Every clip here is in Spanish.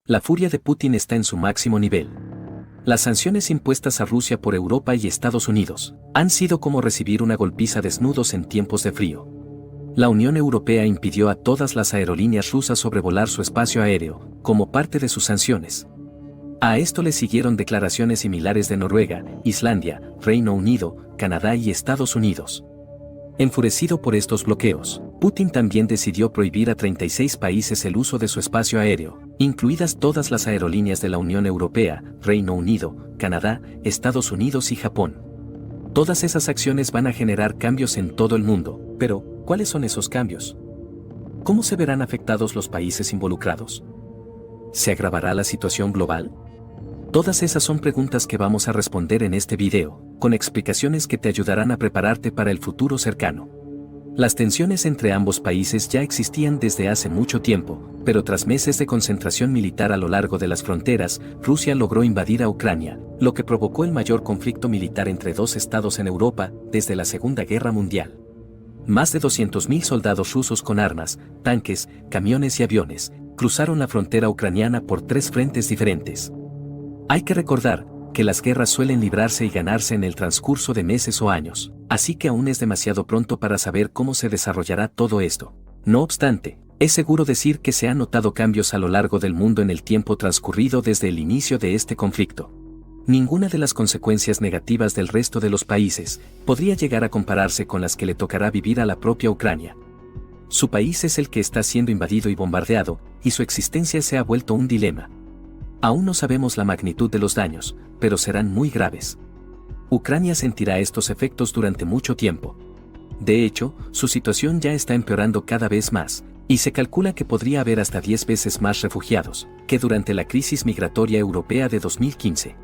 La furia de Putin está en su máximo nivel. Las sanciones impuestas a Rusia por Europa y Estados Unidos han sido como recibir una golpiza desnudos en tiempos de frío. La Unión Europea impidió a todas las aerolíneas rusas sobrevolar su espacio aéreo, como parte de sus sanciones. A esto le siguieron declaraciones similares de Noruega, Islandia, Reino Unido, Canadá y Estados Unidos. Enfurecido por estos bloqueos, Putin también decidió prohibir a 36 países el uso de su espacio aéreo, incluidas todas las aerolíneas de la Unión Europea, Reino Unido, Canadá, Estados Unidos y Japón. Todas esas acciones van a generar cambios en todo el mundo, pero, ¿cuáles son esos cambios? ¿Cómo se verán afectados los países involucrados? ¿Se agravará la situación global? Todas esas son preguntas que vamos a responder en este video, con explicaciones que te ayudarán a prepararte para el futuro cercano. Las tensiones entre ambos países ya existían desde hace mucho tiempo, pero tras meses de concentración militar a lo largo de las fronteras, Rusia logró invadir a Ucrania, lo que provocó el mayor conflicto militar entre dos estados en Europa desde la Segunda Guerra Mundial. Más de 200.000 soldados rusos con armas, tanques, camiones y aviones, cruzaron la frontera ucraniana por 3 frentes diferentes. Hay que recordar que las guerras suelen librarse y ganarse en el transcurso de meses o años, así que aún es demasiado pronto para saber cómo se desarrollará todo esto. No obstante, es seguro decir que se han notado cambios a lo largo del mundo en el tiempo transcurrido desde el inicio de este conflicto. Ninguna de las consecuencias negativas del resto de los países podría llegar a compararse con las que le tocará vivir a la propia Ucrania. Su país es el que está siendo invadido y bombardeado, y su existencia se ha vuelto un dilema. Aún no sabemos la magnitud de los daños, pero serán muy graves. Ucrania sentirá estos efectos durante mucho tiempo. De hecho, su situación ya está empeorando cada vez más, y se calcula que podría haber hasta 10 veces más refugiados que durante la crisis migratoria europea de 2015.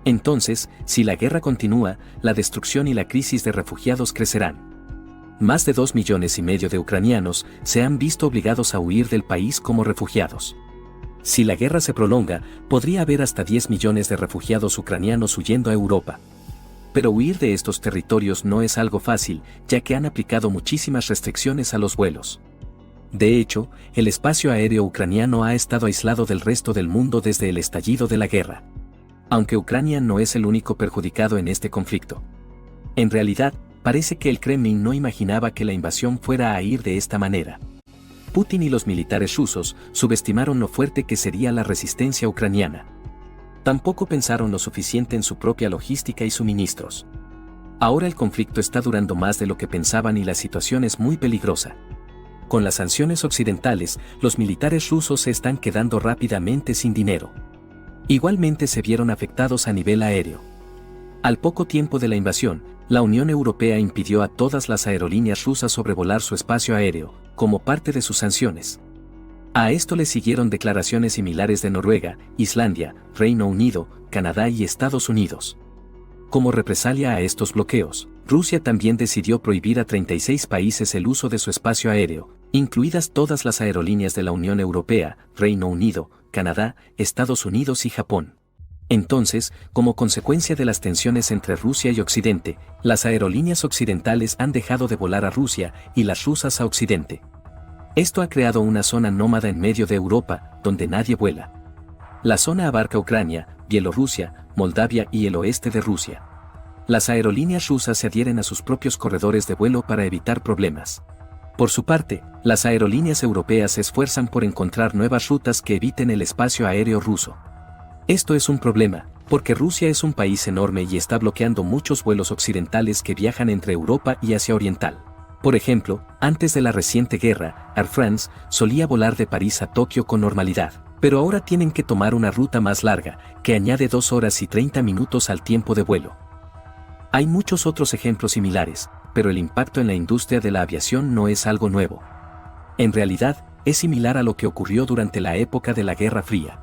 Entonces, si la guerra continúa, la destrucción y la crisis de refugiados crecerán. Más de 2,5 millones de ucranianos se han visto obligados a huir del país como refugiados. Si la guerra se prolonga, podría haber hasta 10 millones de refugiados ucranianos huyendo a Europa. Pero huir de estos territorios no es algo fácil, ya que han aplicado muchísimas restricciones a los vuelos. De hecho, el espacio aéreo ucraniano ha estado aislado del resto del mundo desde el estallido de la guerra. Aunque Ucrania no es el único perjudicado en este conflicto. En realidad, parece que el Kremlin no imaginaba que la invasión fuera a ir de esta manera. Putin y los militares rusos subestimaron lo fuerte que sería la resistencia ucraniana. Tampoco pensaron lo suficiente en su propia logística y suministros. Ahora el conflicto está durando más de lo que pensaban y la situación es muy peligrosa. Con las sanciones occidentales, los militares rusos se están quedando rápidamente sin dinero. Igualmente se vieron afectados a nivel aéreo. Al poco tiempo de la invasión, la Unión Europea impidió a todas las aerolíneas rusas sobrevolar su espacio aéreo, como parte de sus sanciones. A esto le siguieron declaraciones similares de Noruega, Islandia, Reino Unido, Canadá y Estados Unidos. Como represalia a estos bloqueos, Rusia también decidió prohibir a 36 países el uso de su espacio aéreo, incluidas todas las aerolíneas de la Unión Europea, Reino Unido, Canadá, Estados Unidos y Japón. Entonces, como consecuencia de las tensiones entre Rusia y Occidente, las aerolíneas occidentales han dejado de volar a Rusia y las rusas a Occidente. Esto ha creado una zona nómada en medio de Europa, donde nadie vuela. La zona abarca Ucrania, Bielorrusia, Moldavia y el oeste de Rusia. Las aerolíneas rusas se adhieren a sus propios corredores de vuelo para evitar problemas. Por su parte, las aerolíneas europeas se esfuerzan por encontrar nuevas rutas que eviten el espacio aéreo ruso. Esto es un problema, porque Rusia es un país enorme y está bloqueando muchos vuelos occidentales que viajan entre Europa y Asia Oriental. Por ejemplo, antes de la reciente guerra, Air France solía volar de París a Tokio con normalidad, pero ahora tienen que tomar una ruta más larga, que añade 2 horas y 30 minutos al tiempo de vuelo. Hay muchos otros ejemplos similares, pero el impacto en la industria de la aviación no es algo nuevo. En realidad, es similar a lo que ocurrió durante la época de la Guerra Fría.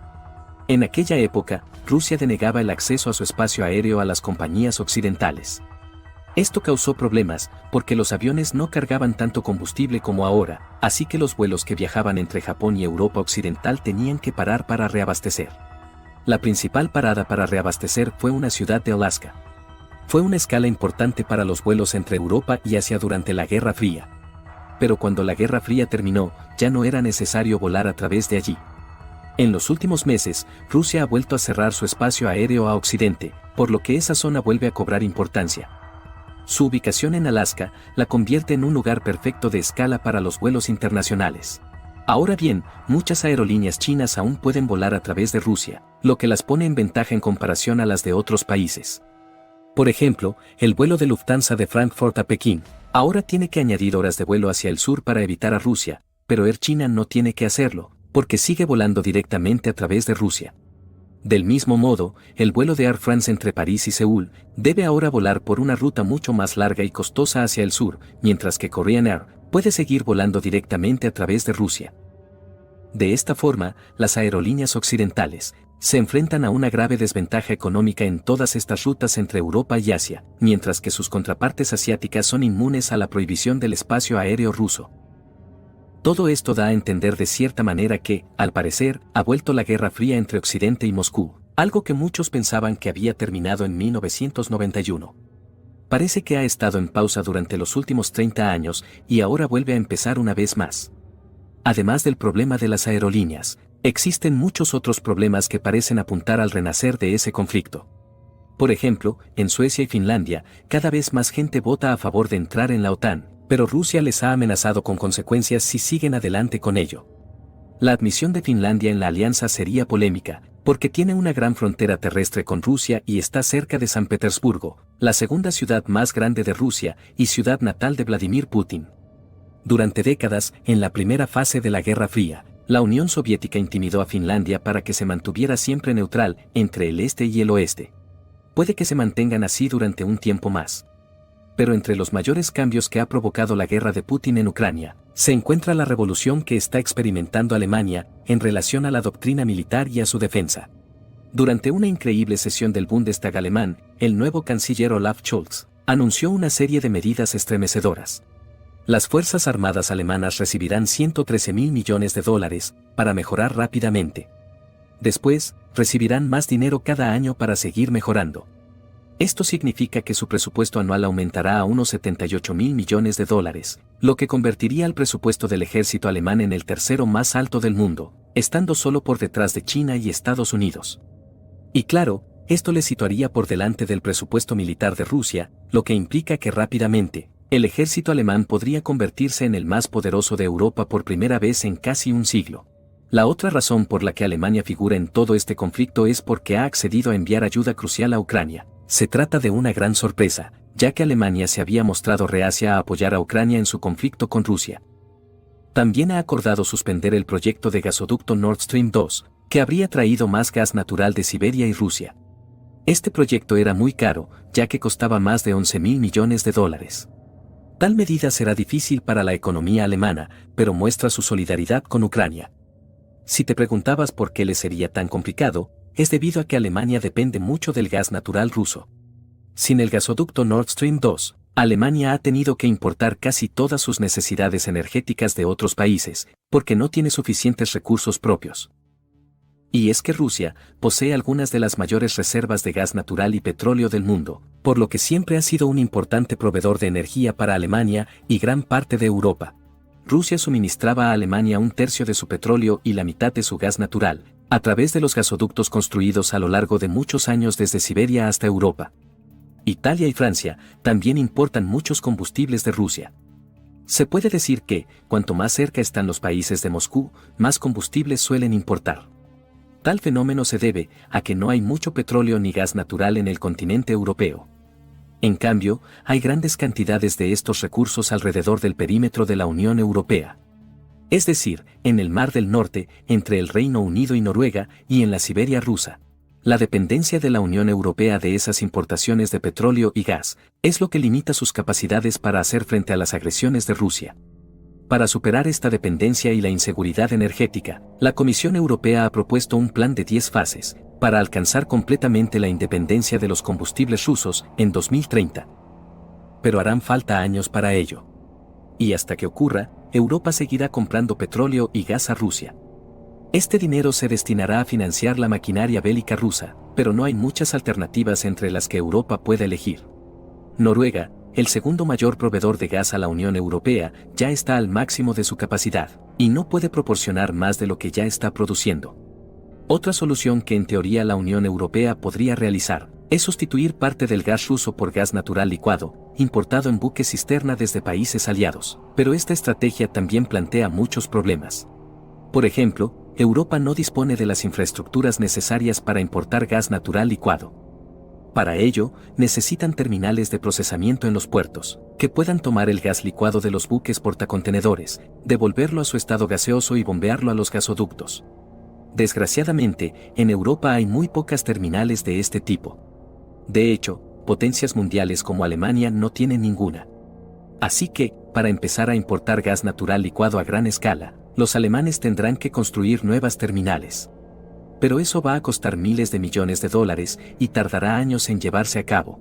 En aquella época, Rusia denegaba el acceso a su espacio aéreo a las compañías occidentales. Esto causó problemas, porque los aviones no cargaban tanto combustible como ahora, así que los vuelos que viajaban entre Japón y Europa Occidental tenían que parar para reabastecer. La principal parada para reabastecer fue una ciudad de Alaska. Fue una escala importante para los vuelos entre Europa y Asia durante la Guerra Fría. Pero cuando la Guerra Fría terminó, ya no era necesario volar a través de allí. En los últimos meses, Rusia ha vuelto a cerrar su espacio aéreo a Occidente, por lo que esa zona vuelve a cobrar importancia. Su ubicación en Alaska la convierte en un lugar perfecto de escala para los vuelos internacionales. Ahora bien, muchas aerolíneas chinas aún pueden volar a través de Rusia, lo que las pone en ventaja en comparación a las de otros países. Por ejemplo, el vuelo de Lufthansa de Frankfurt a Pekín ahora tiene que añadir horas de vuelo hacia el sur para evitar a Rusia, pero Air China no tiene que hacerlo, porque sigue volando directamente a través de Rusia. Del mismo modo, el vuelo de Air France entre París y Seúl debe ahora volar por una ruta mucho más larga y costosa hacia el sur, mientras que Korean Air puede seguir volando directamente a través de Rusia. De esta forma, las aerolíneas occidentales se enfrentan a una grave desventaja económica en todas estas rutas entre Europa y Asia, mientras que sus contrapartes asiáticas son inmunes a la prohibición del espacio aéreo ruso. Todo esto da a entender de cierta manera que, al parecer, ha vuelto la Guerra Fría entre Occidente y Moscú, algo que muchos pensaban que había terminado en 1991. Parece que ha estado en pausa durante los últimos 30 años y ahora vuelve a empezar una vez más. Además del problema de las aerolíneas, existen muchos otros problemas que parecen apuntar al renacer de ese conflicto. Por ejemplo, en Suecia y Finlandia, cada vez más gente vota a favor de entrar en la OTAN, pero Rusia les ha amenazado con consecuencias si siguen adelante con ello. La admisión de Finlandia en la alianza sería polémica, porque tiene una gran frontera terrestre con Rusia y está cerca de San Petersburgo, la segunda ciudad más grande de Rusia y ciudad natal de Vladimir Putin. Durante décadas, en la primera fase de la Guerra Fría, la Unión Soviética intimidó a Finlandia para que se mantuviera siempre neutral entre el este y el oeste. Puede que se mantengan así durante un tiempo más. Pero entre los mayores cambios que ha provocado la guerra de Putin en Ucrania, se encuentra la revolución que está experimentando Alemania en relación a la doctrina militar y a su defensa. Durante una increíble sesión del Bundestag alemán, el nuevo canciller Olaf Scholz anunció una serie de medidas estremecedoras. Las Fuerzas Armadas alemanas recibirán $113.000 millones para mejorar rápidamente. Después, recibirán más dinero cada año para seguir mejorando. Esto significa que su presupuesto anual aumentará a unos $78.000 millones, lo que convertiría al presupuesto del ejército alemán en el tercero más alto del mundo, estando solo por detrás de China y Estados Unidos. Y claro, esto le situaría por delante del presupuesto militar de Rusia, lo que implica que rápidamente, el ejército alemán podría convertirse en el más poderoso de Europa por primera vez en casi un siglo. La otra razón por la que Alemania figura en todo este conflicto es porque ha accedido a enviar ayuda crucial a Ucrania. Se trata de una gran sorpresa, ya que Alemania se había mostrado reacia a apoyar a Ucrania en su conflicto con Rusia. También ha acordado suspender el proyecto de gasoducto Nord Stream 2, que habría traído más gas natural de Siberia y Rusia. Este proyecto era muy caro, ya que costaba más de $11.000 millones. Tal medida será difícil para la economía alemana, pero muestra su solidaridad con Ucrania. Si te preguntabas por qué le sería tan complicado, es debido a que Alemania depende mucho del gas natural ruso. Sin el gasoducto Nord Stream 2, Alemania ha tenido que importar casi todas sus necesidades energéticas de otros países, porque no tiene suficientes recursos propios. Y es que Rusia posee algunas de las mayores reservas de gas natural y petróleo del mundo, por lo que siempre ha sido un importante proveedor de energía para Alemania y gran parte de Europa. Rusia suministraba a Alemania un tercio de su petróleo y la mitad de su gas natural, a través de los gasoductos construidos a lo largo de muchos años desde Siberia hasta Europa. Italia y Francia también importan muchos combustibles de Rusia. Se puede decir que, cuanto más cerca están los países de Moscú, más combustibles suelen importar. Tal fenómeno se debe a que no hay mucho petróleo ni gas natural en el continente europeo. En cambio, hay grandes cantidades de estos recursos alrededor del perímetro de la Unión Europea. Es decir, en el Mar del Norte, entre el Reino Unido y Noruega, y en la Siberia rusa. La dependencia de la Unión Europea de esas importaciones de petróleo y gas es lo que limita sus capacidades para hacer frente a las agresiones de Rusia. Para superar esta dependencia y la inseguridad energética, la Comisión Europea ha propuesto un plan de 10 fases, para alcanzar completamente la independencia de los combustibles rusos en 2030. Pero harán falta años para ello. Y hasta que ocurra, Europa seguirá comprando petróleo y gas a Rusia. Este dinero se destinará a financiar la maquinaria bélica rusa, pero no hay muchas alternativas entre las que Europa pueda elegir. Noruega, el segundo mayor proveedor de gas a la Unión Europea, ya está al máximo de su capacidad, y no puede proporcionar más de lo que ya está produciendo. Otra solución que en teoría la Unión Europea podría realizar es sustituir parte del gas ruso por gas natural licuado, importado en buques cisterna desde países aliados. Pero esta estrategia también plantea muchos problemas. Por ejemplo, Europa no dispone de las infraestructuras necesarias para importar gas natural licuado. Para ello, necesitan terminales de procesamiento en los puertos, que puedan tomar el gas licuado de los buques portacontenedores, devolverlo a su estado gaseoso y bombearlo a los gasoductos. Desgraciadamente, en Europa hay muy pocas terminales de este tipo. De hecho, potencias mundiales como Alemania no tienen ninguna. Así que, para empezar a importar gas natural licuado a gran escala, los alemanes tendrán que construir nuevas terminales. Pero eso va a costar miles de millones de dólares y tardará años en llevarse a cabo.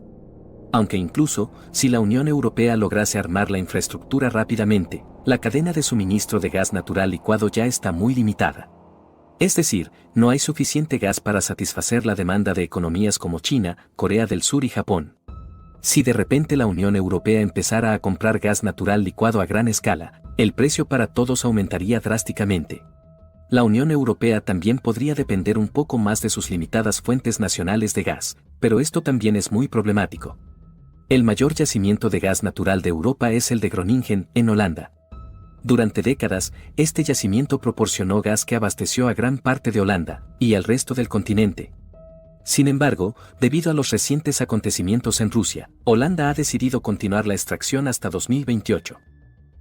Aunque incluso, si la Unión Europea lograse armar la infraestructura rápidamente, la cadena de suministro de gas natural licuado ya está muy limitada. Es decir, no hay suficiente gas para satisfacer la demanda de economías como China, Corea del Sur y Japón. Si de repente la Unión Europea empezara a comprar gas natural licuado a gran escala, el precio para todos aumentaría drásticamente. La Unión Europea también podría depender un poco más de sus limitadas fuentes nacionales de gas, pero esto también es muy problemático. El mayor yacimiento de gas natural de Europa es el de Groningen, en Holanda. Durante décadas, este yacimiento proporcionó gas que abasteció a gran parte de Holanda y al resto del continente. Sin embargo, debido a los recientes acontecimientos en Rusia, Holanda ha decidido continuar la extracción hasta 2028.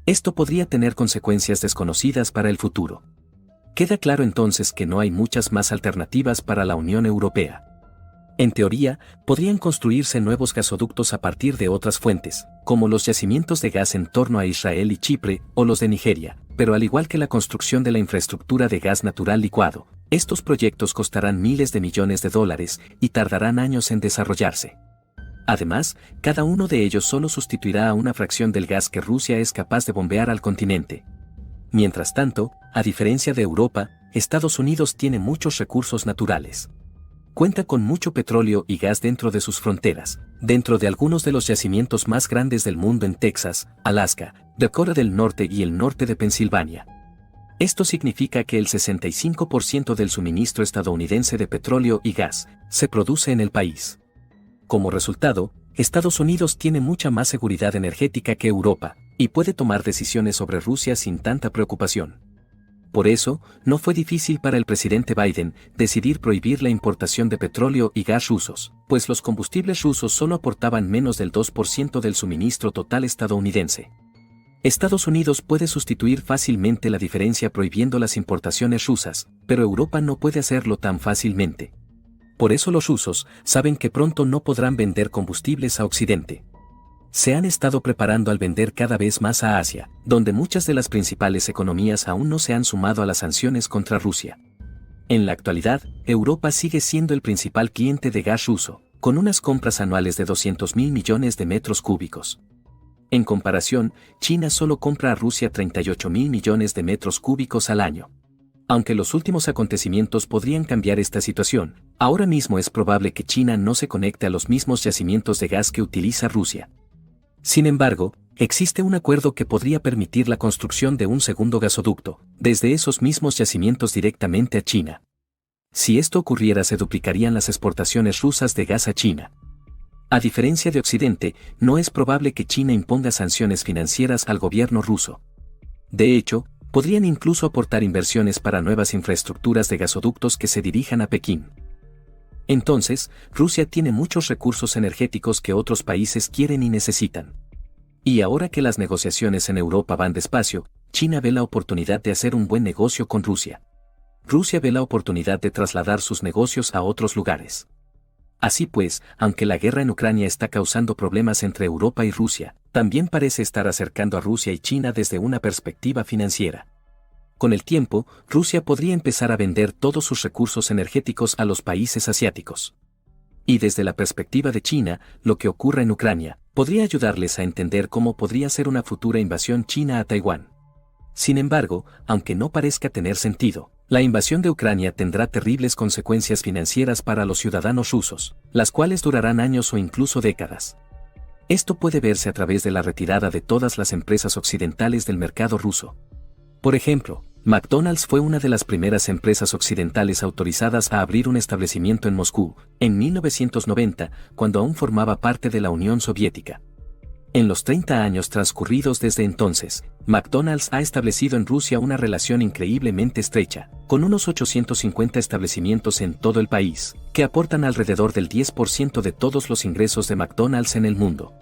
Esto podría tener consecuencias desconocidas para el futuro. Queda claro entonces que no hay muchas más alternativas para la Unión Europea. En teoría, podrían construirse nuevos gasoductos a partir de otras fuentes, como los yacimientos de gas en torno a Israel y Chipre, o los de Nigeria, pero al igual que la construcción de la infraestructura de gas natural licuado, estos proyectos costarán miles de millones de dólares y tardarán años en desarrollarse. Además, cada uno de ellos solo sustituirá a una fracción del gas que Rusia es capaz de bombear al continente. Mientras tanto, a diferencia de Europa, Estados Unidos tiene muchos recursos naturales. Cuenta con mucho petróleo y gas dentro de sus fronteras, dentro de algunos de los yacimientos más grandes del mundo en Texas, Alaska, Dakota del Norte y el norte de Pensilvania. Esto significa que el 65% del suministro estadounidense de petróleo y gas se produce en el país. Como resultado, Estados Unidos tiene mucha más seguridad energética que Europa, y puede tomar decisiones sobre Rusia sin tanta preocupación. Por eso, no fue difícil para el presidente Biden decidir prohibir la importación de petróleo y gas rusos, pues los combustibles rusos solo aportaban menos del 2% del suministro total estadounidense. Estados Unidos puede sustituir fácilmente la diferencia prohibiendo las importaciones rusas, pero Europa no puede hacerlo tan fácilmente. Por eso los rusos saben que pronto no podrán vender combustibles a Occidente. Se han estado preparando al vender cada vez más a Asia, donde muchas de las principales economías aún no se han sumado a las sanciones contra Rusia. En la actualidad, Europa sigue siendo el principal cliente de gas ruso, con unas compras anuales de 200.000 millones de metros cúbicos. En comparación, China solo compra a Rusia 38.000 millones de metros cúbicos al año. Aunque los últimos acontecimientos podrían cambiar esta situación, ahora mismo es probable que China no se conecte a los mismos yacimientos de gas que utiliza Rusia. Sin embargo, existe un acuerdo que podría permitir la construcción de un segundo gasoducto, desde esos mismos yacimientos directamente a China. Si esto ocurriera, se duplicarían las exportaciones rusas de gas a China. A diferencia de Occidente, no es probable que China imponga sanciones financieras al gobierno ruso. De hecho, podrían incluso aportar inversiones para nuevas infraestructuras de gasoductos que se dirijan a Pekín. Entonces, Rusia tiene muchos recursos energéticos que otros países quieren y necesitan. Y ahora que las negociaciones en Europa van despacio, China ve la oportunidad de hacer un buen negocio con Rusia. Rusia ve la oportunidad de trasladar sus negocios a otros lugares. Así pues, aunque la guerra en Ucrania está causando problemas entre Europa y Rusia, también parece estar acercando a Rusia y China desde una perspectiva financiera. Con el tiempo, Rusia podría empezar a vender todos sus recursos energéticos a los países asiáticos. Y desde la perspectiva de China, lo que ocurra en Ucrania podría ayudarles a entender cómo podría ser una futura invasión china a Taiwán. Sin embargo, aunque no parezca tener sentido, la invasión de Ucrania tendrá terribles consecuencias financieras para los ciudadanos rusos, las cuales durarán años o incluso décadas. Esto puede verse a través de la retirada de todas las empresas occidentales del mercado ruso. Por ejemplo, McDonald's fue una de las primeras empresas occidentales autorizadas a abrir un establecimiento en Moscú, en 1990, cuando aún formaba parte de la Unión Soviética. En los 30 años transcurridos desde entonces, McDonald's ha establecido en Rusia una relación increíblemente estrecha, con unos 850 establecimientos en todo el país, que aportan alrededor del 10% de todos los ingresos de McDonald's en el mundo.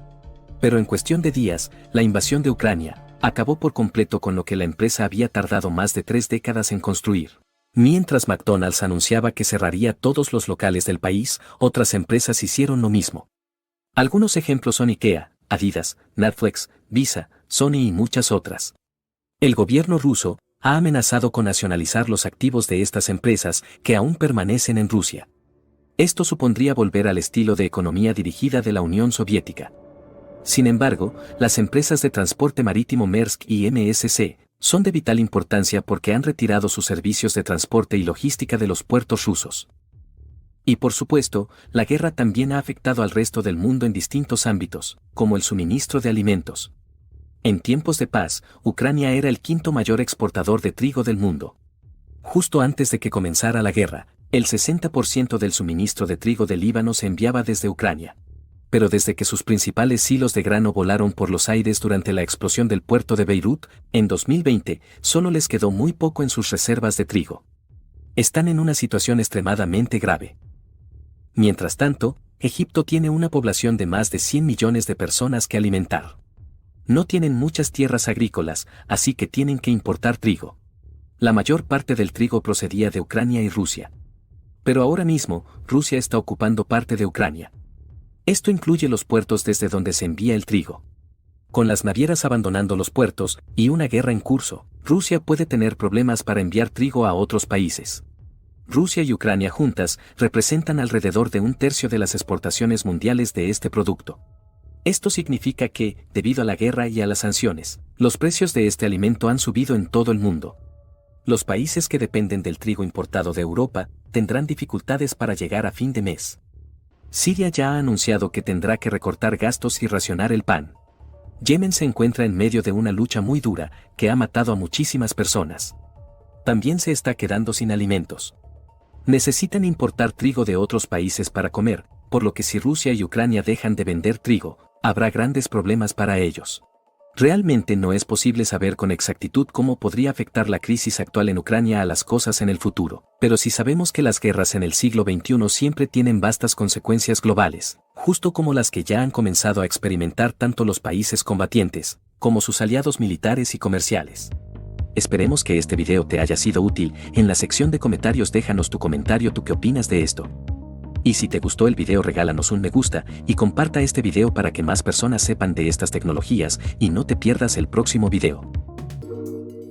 Pero en cuestión de días, la invasión de Ucrania acabó por completo con lo que la empresa había tardado más de 3 décadas en construir. Mientras McDonald's anunciaba que cerraría todos los locales del país, otras empresas hicieron lo mismo. Algunos ejemplos son IKEA, Adidas, Netflix, Visa, Sony y muchas otras. El gobierno ruso ha amenazado con nacionalizar los activos de estas empresas que aún permanecen en Rusia. Esto supondría volver al estilo de economía dirigida de la Unión Soviética. Sin embargo, las empresas de transporte marítimo Maersk y MSC son de vital importancia porque han retirado sus servicios de transporte y logística de los puertos rusos. Y por supuesto, la guerra también ha afectado al resto del mundo en distintos ámbitos, como el suministro de alimentos. En tiempos de paz, Ucrania era el quinto mayor exportador de trigo del mundo. Justo antes de que comenzara la guerra, el 60% del suministro de trigo del Líbano se enviaba desde Ucrania. Pero desde que sus principales silos de grano volaron por los aires durante la explosión del puerto de Beirut, en 2020, solo les quedó muy poco en sus reservas de trigo. Están en una situación extremadamente grave. Mientras tanto, Egipto tiene una población de más de 100 millones de personas que alimentar. No tienen muchas tierras agrícolas, así que tienen que importar trigo. La mayor parte del trigo procedía de Ucrania y Rusia. Pero ahora mismo, Rusia está ocupando parte de Ucrania. Esto incluye los puertos desde donde se envía el trigo. Con las navieras abandonando los puertos y una guerra en curso, Rusia puede tener problemas para enviar trigo a otros países. Rusia y Ucrania juntas representan alrededor de un tercio de las exportaciones mundiales de este producto. Esto significa que, debido a la guerra y a las sanciones, los precios de este alimento han subido en todo el mundo. Los países que dependen del trigo importado de Europa tendrán dificultades para llegar a fin de mes. Siria ya ha anunciado que tendrá que recortar gastos y racionar el pan. Yemen se encuentra en medio de una lucha muy dura que ha matado a muchísimas personas. También se está quedando sin alimentos. Necesitan importar trigo de otros países para comer, por lo que si Rusia y Ucrania dejan de vender trigo, habrá grandes problemas para ellos. Realmente no es posible saber con exactitud cómo podría afectar la crisis actual en Ucrania a las cosas en el futuro, pero sí sabemos que las guerras en el siglo XXI siempre tienen vastas consecuencias globales, justo como las que ya han comenzado a experimentar tanto los países combatientes, como sus aliados militares y comerciales. Esperemos que este video te haya sido útil. En la sección de comentarios déjanos tu comentario, tú qué opinas de esto. Y si te gustó el video regálanos un me gusta y comparta este video para que más personas sepan de estas tecnologías y no te pierdas el próximo video.